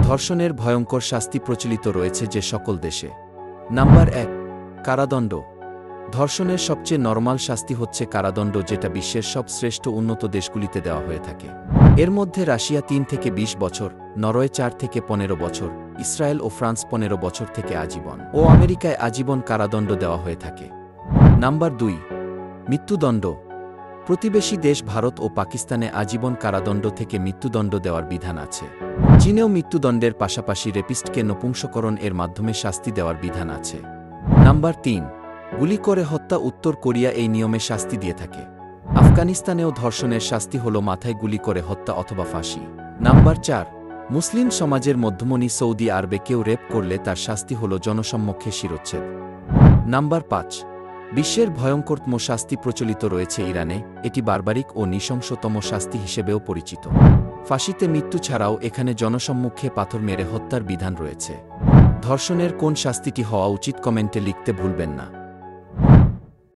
ধর্ষণের ভয়ঙ্কর শাস্তি প্রচলিত রয়েছে যে সকল দেশে। নাম্বার ১, কারাদণ্ড। ধর্ষণের সবচেয়ে নরমাল শাস্তি হচ্ছে কারাদণ্ড, যেটা বিশ্বের সব শ্রেষ্ঠ উন্নত দেশগুলিতে দেওয়া হয়ে থাকে। এর মধ্যে রাশিয়া ৩ থেকে ২০ বছর, নরওয়ে ৪ থেকে ১৫ বছর, ইসরায়েল ও ফ্রান্স ১৫ বছর থেকে আজীবন ও আমেরিকায় আজীবন কারাদণ্ড দেওয়া হয়ে থাকে। নাম্বার ২, মৃত্যুদণ্ড। প্রতিবেশী দেশ ভারত ও পাকিস্তানে আজীবন কারাদণ্ড থেকে মৃত্যুদণ্ড দেওয়ার বিধান আছে। চীনেও মৃত্যুদণ্ডের পাশাপাশি রেপিস্টকে নপুংসকরণ এর মাধ্যমে শাস্তি দেওয়ার বিধান আছে। নাম্বার ৩, গুলি করে হত্যা। উত্তর কোরিয়া এই নিয়মে শাস্তি দিয়ে থাকে। আফগানিস্তানেও ধর্ষণের শাস্তি হল মাথায় গুলি করে হত্যা অথবা ফাঁসি। নাম্বার ৪, মুসলিম সমাজের মধ্যমণি সৌদি আরবে কেউ রেপ করলে তার শাস্তি হল জনসম্মুখে শিরচ্ছেদ। নাম্বার ৫, বিশ্বের ভয়ঙ্করতম শাস্তি প্রচলিত রয়েছে ইরানে। এটি বারবারিক ও নৃশংসতম শাস্তি হিসেবেও পরিচিত। ফাঁসিতে মৃত্যু ছাড়াও এখানে জনসম্মুখে পাথর মেরে হত্যার বিধান রয়েছে। ধর্ষণের কোন শাস্তিটি হওয়া উচিত কমেন্টে লিখতে ভুলবেন না।